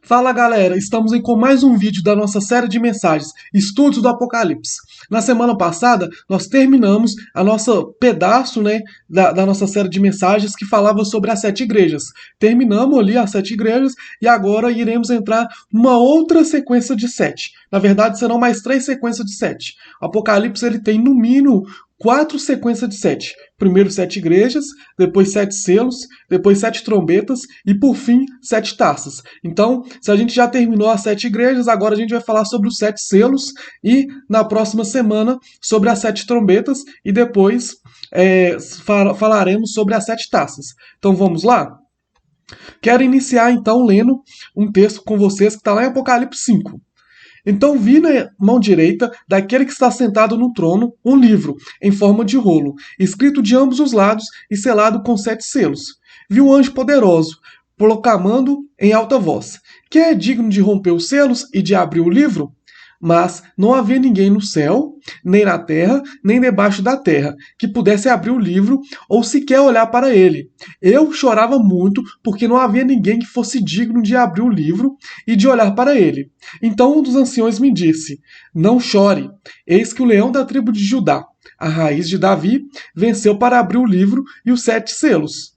Fala galera, estamos aí com mais um vídeo da nossa série de mensagens, Estudos do Apocalipse. Na semana passada, nós terminamos a nossa pedaço, da nossa série de mensagens que falava sobre as 7 igrejas. Terminamos ali as 7 igrejas e agora iremos entrar numa outra sequência de 7. Na verdade, serão mais 3 sequências de 7. O Apocalipse ele tem no mínimo 4 sequências de 7. Primeiro 7 igrejas, depois 7 selos, depois 7 trombetas e por fim 7 taças. Então, se a gente já terminou as 7 igrejas, agora a gente vai falar sobre os 7 selos e na próxima semana sobre as 7 trombetas e depois falaremos sobre as 7 taças. Então vamos lá? Quero iniciar então lendo um texto com vocês que está lá em Apocalipse 5. Então vi na mão direita daquele que está sentado no trono um livro, em forma de rolo, escrito de ambos os lados e selado com 7 selos. Vi um anjo poderoso, proclamando em alta voz: quem é digno de romper os selos e de abrir o livro? Mas não havia ninguém no céu, nem na terra, nem debaixo da terra, que pudesse abrir o livro ou sequer olhar para ele. Eu chorava muito, porque não havia ninguém que fosse digno de abrir o livro e de olhar para ele. Então um dos anciões me disse: não chore, eis que o leão da tribo de Judá, a raiz de Davi, venceu para abrir o livro e os 7 selos.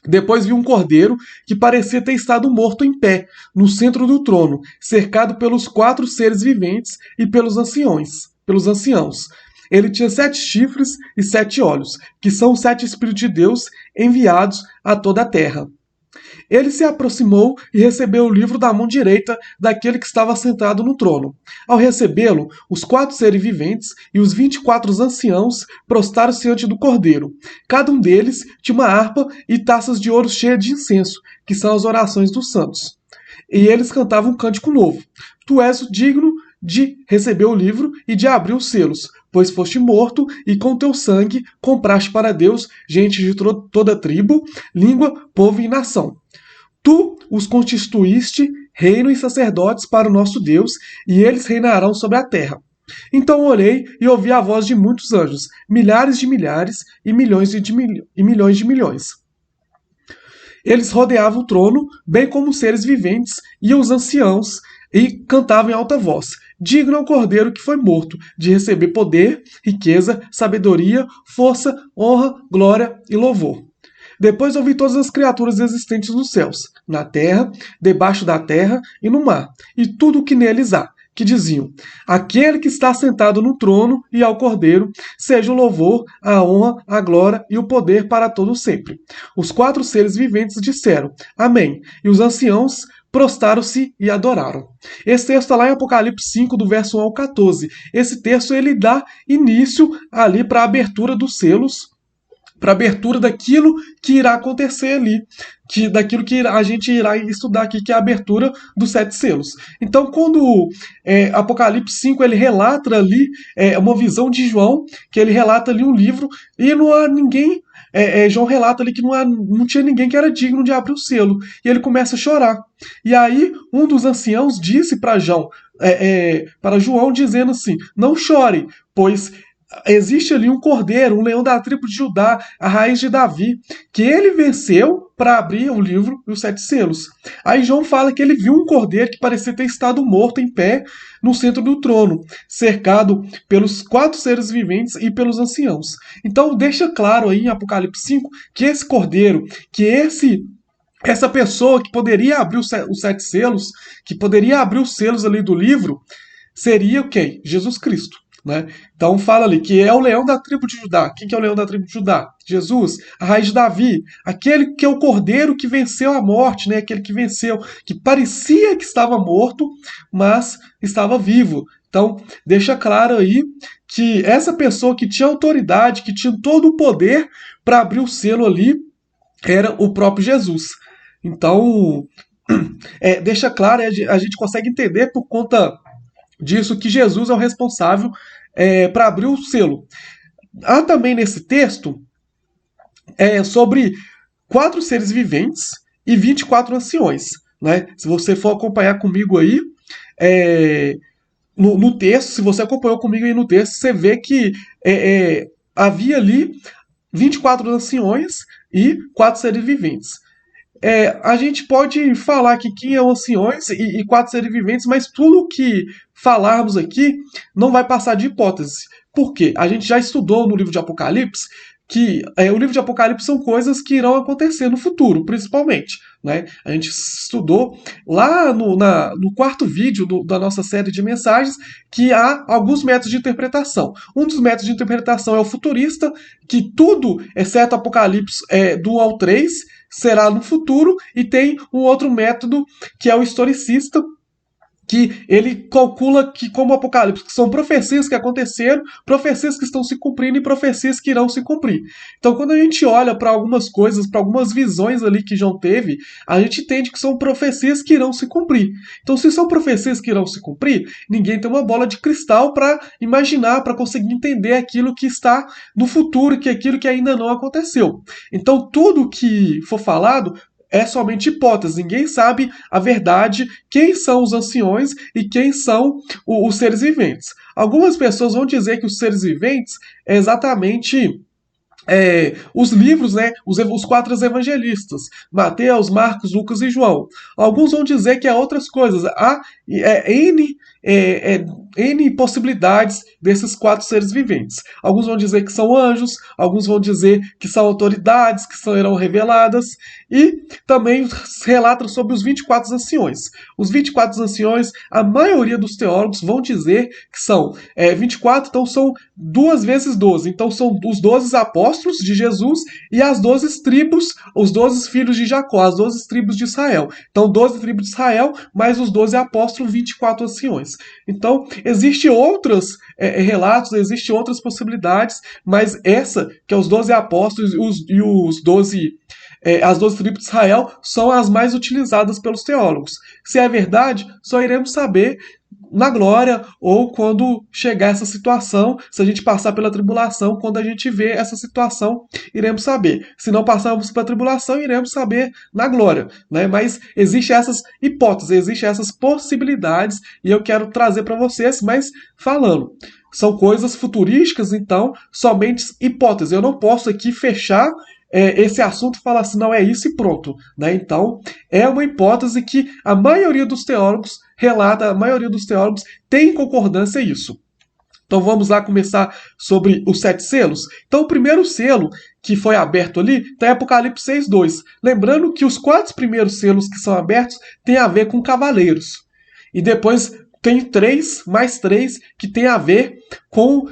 Depois vi um cordeiro que parecia ter estado morto em pé, no centro do trono, cercado pelos 4 seres viventes e pelos anciãos. Ele tinha 7 chifres e 7 olhos, que são os 7 Espíritos de Deus enviados a toda a terra. Ele se aproximou e recebeu o livro da mão direita daquele que estava sentado no trono. Ao recebê-lo, os 4 seres viventes e os 24 anciãos prostraram-se diante do cordeiro. Cada um deles tinha uma harpa e taças de ouro cheias de incenso, que são as orações dos santos. E eles cantavam um cântico novo: Tu és o digno de receber o livro e de abrir os selos, pois foste morto e com teu sangue compraste para Deus gente de toda tribo, língua, povo e nação. Tu os constituíste reino e sacerdotes para o nosso Deus, e eles reinarão sobre a terra. Então olhei e ouvi a voz de muitos anjos, milhares de milhares e milhões de milhões. Eles rodeavam o trono, bem como os seres viventes e os anciãos, e cantavam em alta voz: digno é o cordeiro que foi morto, de receber poder, riqueza, sabedoria, força, honra, glória e louvor. Depois ouvi todas as criaturas existentes nos céus, na terra, debaixo da terra e no mar, e tudo o que neles há, que diziam: aquele que está sentado no trono e ao cordeiro, seja o louvor, a honra, a glória e o poder para todo sempre. Os 4 seres viventes disseram: amém, e os anciãos prostraram-se e adoraram. Esse texto está lá em Apocalipse 5, do verso 1 ao 14. Esse texto ele dá início ali para a abertura dos selos, para a abertura daquilo que irá acontecer ali, daquilo que a gente irá estudar aqui, que é a abertura dos 7 selos. Então, quando Apocalipse 5 ele relata ali uma visão de João, que ele relata ali um livro, e não há ninguém. João relata ali que não tinha ninguém que era digno de abrir o selo. E ele começa a chorar. E aí, um dos anciãos disse para João, dizendo assim: não chore, pois existe ali um cordeiro, um leão da tribo de Judá, a raiz de Davi, que ele venceu para abrir o livro e os 7 selos. Aí João fala que ele viu um cordeiro que parecia ter estado morto em pé no centro do trono, cercado pelos 4 seres viventes e pelos anciãos. Então deixa claro aí em Apocalipse 5 que esse cordeiro, que essa pessoa que poderia abrir os 7 selos, que poderia abrir os selos ali do livro, seria o quê? Jesus Cristo. Né? Então fala ali que é o leão da tribo de Judá. Quem que é o leão da tribo de Judá? Jesus, a raiz de Davi, aquele que é o cordeiro que venceu a morte, né? Aquele que venceu, que parecia que estava morto, mas estava vivo. Então deixa claro aí que essa pessoa que tinha autoridade, que tinha todo o poder para abrir o selo ali, era o próprio Jesus. Então deixa claro, a gente consegue entender por conta disso que Jesus é o responsável para abrir o selo. Há também nesse texto sobre 4 seres viventes e 24 anciões. Né? Se você for acompanhar comigo aí no texto, se você acompanhou comigo aí no texto, você vê que havia ali 24 anciões e 4 seres viventes. A gente pode falar que quem é anciões e quatro seres viventes, mas tudo que falarmos aqui não vai passar de hipótese. Por quê? A gente já estudou no livro de Apocalipse que o livro de Apocalipse são coisas que irão acontecer no futuro, principalmente. Né? A gente estudou lá no quarto vídeo da nossa série de mensagens que há alguns métodos de interpretação. Um dos métodos de interpretação é o futurista, que tudo, exceto Apocalipse do 1 ao 3, será no futuro, e tem um outro método que é o historicista, que ele calcula que, como o Apocalipse, que são profecias que aconteceram, profecias que estão se cumprindo e profecias que irão se cumprir. Então, quando a gente olha para algumas coisas, para algumas visões ali que João teve, a gente entende que são profecias que irão se cumprir. Então, se são profecias que irão se cumprir, ninguém tem uma bola de cristal para imaginar, para conseguir entender aquilo que está no futuro, que é aquilo que ainda não aconteceu. Então, tudo que for falado é somente hipótese, ninguém sabe a verdade, quem são os anciões e quem são os seres viventes. Algumas pessoas vão dizer que os seres viventes é exatamente os livros, né, os quatro evangelistas, Mateus, Marcos, Lucas e João. Alguns vão dizer que há outras coisas, há N possibilidades desses quatro seres viventes. Alguns vão dizer que são anjos, alguns vão dizer que são autoridades, que serão reveladas, e também relatam sobre os 24 anciões. Os 24 anciões, a maioria dos teólogos vão dizer que são 24, então são 2 vezes 12. Então são os 12 apóstolos de Jesus e as 12 tribos, os 12 filhos de Jacó, as 12 tribos de Israel. Então 12 tribos de Israel, mais os 12 apóstolos, 24 anciões. Então, existem outros relatos, existem outras possibilidades, mas essa, que é os 12 apóstolos e os 12 as 12 tribos de Israel, são as mais utilizadas pelos teólogos. Se é verdade, só iremos saber na glória ou quando chegar essa situação, se a gente passar pela tribulação, quando a gente vê essa situação, iremos saber. Se não passarmos pela tribulação, iremos saber na glória, né? Mas existem essas hipóteses, existem essas possibilidades e eu quero trazer para vocês, mas falando. São coisas futurísticas, então, somente hipóteses. Eu não posso aqui fechar esse assunto e falar assim, não, é isso e pronto. Né? Então, é uma hipótese que a maioria dos teólogos relata, a maioria dos teólogos tem concordância a isso. Então vamos lá começar sobre os 7 selos. Então o primeiro selo que foi aberto ali está em Apocalipse 6:2. Lembrando que os 4 primeiros selos que são abertos têm a ver com cavaleiros. E depois tem 3, mais 3, que tem a ver com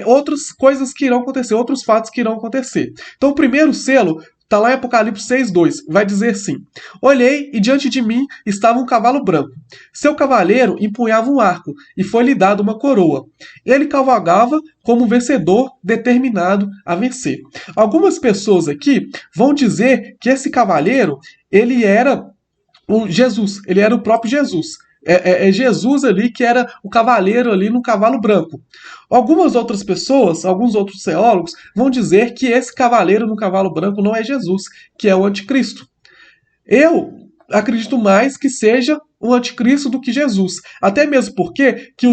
outras coisas que irão acontecer, outros fatos que irão acontecer. Então o primeiro selo está lá em Apocalipse 6:2, vai dizer assim: Olhei e diante de mim estava um cavalo branco. Seu cavaleiro empunhava um arco e foi-lhe dado uma coroa. Ele cavalgava como um vencedor determinado a vencer. Algumas pessoas aqui vão dizer que esse cavaleiro, ele era o Jesus, ele era o próprio Jesus. É Jesus ali que era o cavaleiro ali no cavalo branco. Algumas outras pessoas, alguns outros teólogos, vão dizer que esse cavaleiro no cavalo branco não é Jesus, que é o anticristo. Eu acredito mais que seja o anticristo do que Jesus. Até mesmo porque que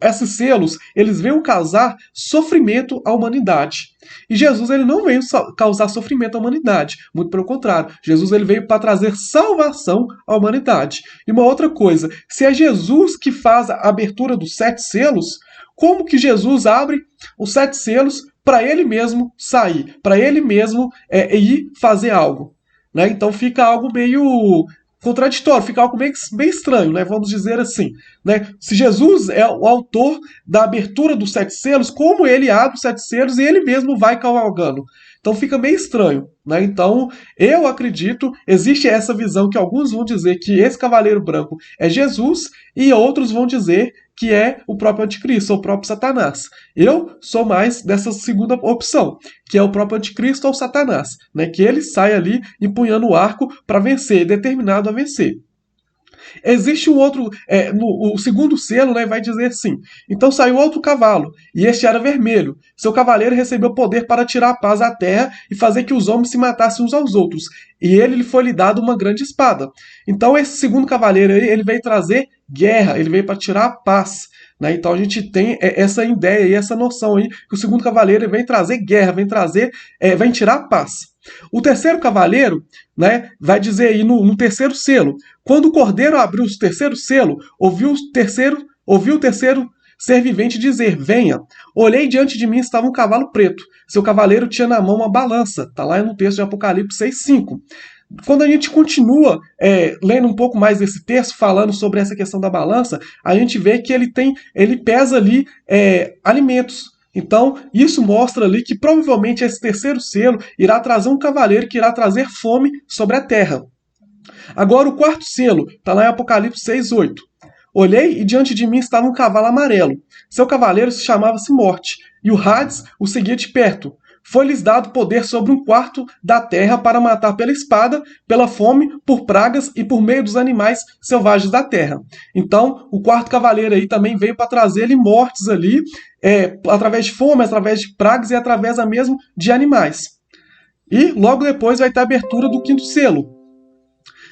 esses selos, eles veem causar sofrimento à humanidade. E Jesus ele não veio causar sofrimento à humanidade. Muito pelo contrário. Jesus ele veio para trazer salvação à humanidade. E uma outra coisa, se é Jesus que faz a abertura dos 7 selos, como que Jesus abre os 7 selos para ele mesmo sair, para ele mesmo ir fazer algo? Né? Então fica algo meio contraditório, fica algo meio estranho, né? Vamos dizer assim. Né? Se Jesus é o autor da abertura dos 7 selos, como ele abre os 7 selos e ele mesmo vai cavalgando? Então fica meio estranho. Né? Então eu acredito, existe essa visão que alguns vão dizer que esse cavaleiro branco é Jesus e outros vão dizer que é o próprio anticristo, ou o próprio Satanás. Eu sou mais dessa segunda opção, que é o próprio anticristo ou Satanás, né? Que ele sai ali empunhando o arco para vencer, determinado a vencer. Existe um outro, o segundo selo, né, vai dizer assim: então saiu outro cavalo, e este era vermelho. Seu cavaleiro recebeu poder para tirar a paz à terra e fazer que os homens se matassem uns aos outros. E ele lhe foi dado uma grande espada. Então esse segundo cavaleiro aí, ele veio trazer guerra, ele veio para tirar a paz. Né? Então a gente tem essa ideia e essa noção aí que o segundo cavaleiro vem trazer guerra, vem tirar a paz. O terceiro cavaleiro, né, vai dizer aí no terceiro selo: quando o cordeiro abriu o terceiro selo, ouviu o terceiro ser vivente dizer: venha. Olhei, diante de mim estava um cavalo preto. Seu cavaleiro tinha na mão uma balança. Está lá no texto de Apocalipse 6:5. Quando a gente continua lendo um pouco mais desse texto, falando sobre essa questão da balança, a gente vê que ele pesa ali alimentos. Então, isso mostra ali que provavelmente esse terceiro selo irá trazer um cavaleiro que irá trazer fome sobre a terra. Agora, o quarto selo está lá em Apocalipse 6:8. Olhei e diante de mim estava um cavalo amarelo. Seu cavaleiro se chamava-se Morte, e o Hades o seguia de perto. Foi-lhes dado poder sobre um quarto da terra para matar pela espada, pela fome, por pragas e por meio dos animais selvagens da terra. Então, o quarto cavaleiro aí também veio para trazer-lhe mortes ali, através de fome, através de pragas e através mesmo de animais. E logo depois vai ter a abertura do quinto selo.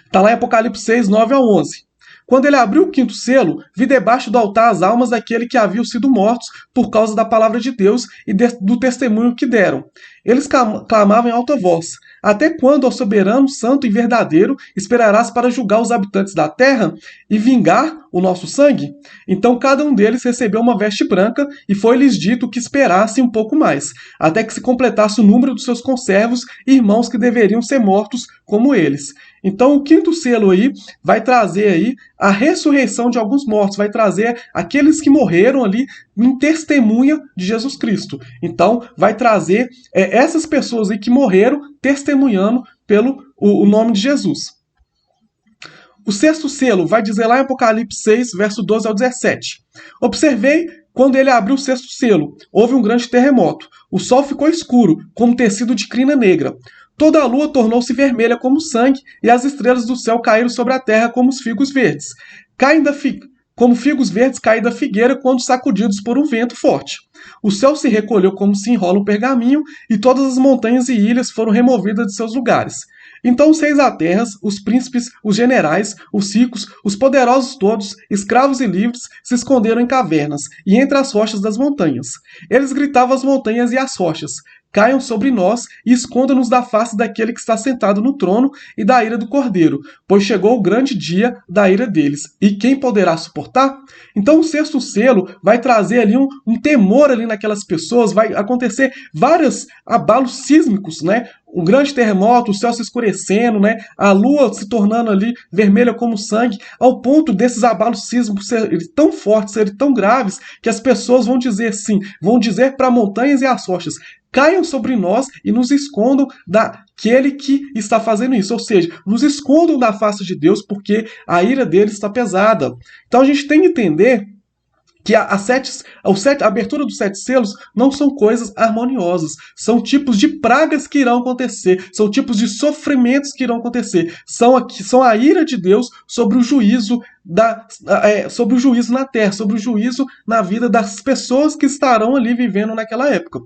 Está lá em Apocalipse 6:9-11. Quando ele abriu o quinto selo, vi debaixo do altar as almas daquele que haviam sido mortos por causa da palavra de Deus e do testemunho que deram. Eles clamavam em alta voz: até quando, ó soberano, santo e verdadeiro, esperarás para julgar os habitantes da terra e vingar o nosso sangue? Então cada um deles recebeu uma veste branca e foi-lhes dito que esperassem um pouco mais, até que se completasse o número dos seus conservos e irmãos que deveriam ser mortos como eles. Então o quinto selo aí vai trazer aí a ressurreição de alguns mortos, vai trazer aqueles que morreram ali em testemunha de Jesus Cristo. Então vai trazer essas pessoas aí que morreram testemunhando pelo o nome de Jesus. O sexto selo vai dizer lá em Apocalipse 6, verso 12-17. Observei quando ele abriu o sexto selo. Houve um grande terremoto. O sol ficou escuro, como tecido de crina negra. Toda a lua tornou-se vermelha como sangue, e as estrelas do céu caíram sobre a terra como os figos verdes. Como figos verdes caem da figueira quando sacudidos por um vento forte. O céu se recolheu como se enrola um pergaminho, e todas as montanhas e ilhas foram removidas de seus lugares. Então os reis da terra, os príncipes, os generais, os ricos, os poderosos todos, escravos e livres, se esconderam em cavernas e entre as rochas das montanhas. Eles gritavam às montanhas e às rochas: caiam sobre nós e esconda-nos da face daquele que está sentado no trono e da ira do Cordeiro, pois chegou o grande dia da ira deles. E quem poderá suportar? Então o sexto selo vai trazer ali um temor ali naquelas pessoas, vai acontecer vários abalos sísmicos, né? Um grande terremoto, o céu se escurecendo, né? A lua se tornando ali vermelha como sangue, ao ponto desses abalos sísmicos serem tão fortes, serem tão graves, que as pessoas vão dizer sim, vão dizer para montanhas e as rochas: caiam sobre nós e nos escondam daquele que está fazendo isso. Ou seja, nos escondam da face de Deus, porque a ira dele está pesada. Então a gente tem que entender que a abertura dos 7 selos não são coisas harmoniosas, são tipos de pragas que irão acontecer, são tipos de sofrimentos que irão acontecer, são a ira de Deus sobre o juízo sobre o juízo na terra, sobre o juízo na vida das pessoas que estarão ali vivendo naquela época.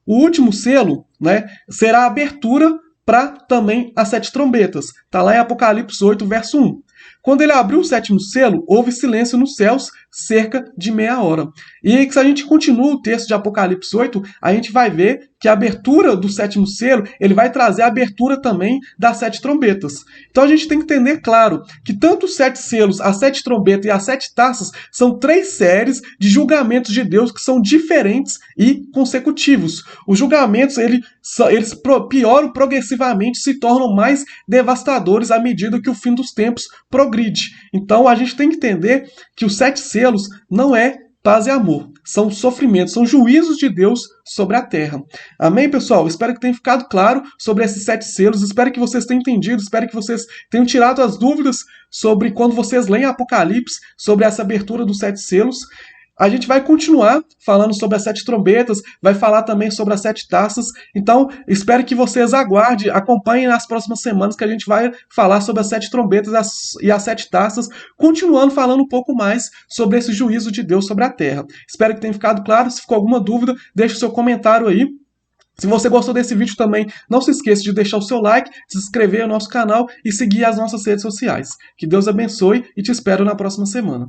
O último selo, né, será a abertura para também as 7 trombetas. Está lá em Apocalipse 8, verso 1. Quando ele abriu o 7º selo, houve silêncio nos céus cerca de meia hora. E se a gente continua o texto de Apocalipse 8, a gente vai ver que a abertura do 7º selo, ele vai trazer a abertura também das 7 trombetas. Então a gente tem que entender, claro, que tanto os 7 selos, as 7 trombetas e as 7 taças são 3 séries de julgamentos de Deus que são diferentes e consecutivos. Os julgamentos, eles pioram progressivamente, se tornam mais devastadores à medida que o fim dos tempos progride. Então a gente tem que entender que os 7 selos não é paz e amor, são sofrimentos, são juízos de Deus sobre a terra. Amém, pessoal? Espero que tenha ficado claro sobre esses 7 selos, espero que vocês tenham entendido, espero que vocês tenham tirado as dúvidas sobre quando vocês leem Apocalipse, sobre essa abertura dos 7 selos. A gente vai continuar falando sobre as 7 trombetas, vai falar também sobre as 7 taças. Então, espero que vocês aguardem, acompanhem nas próximas semanas que a gente vai falar sobre as 7 trombetas e as 7 taças, continuando falando um pouco mais sobre esse juízo de Deus sobre a terra. Espero que tenha ficado claro. Se ficou alguma dúvida, deixe o seu comentário aí. Se você gostou desse vídeo também, não se esqueça de deixar o seu like, se inscrever no nosso canal e seguir as nossas redes sociais. Que Deus abençoe e te espero na próxima semana.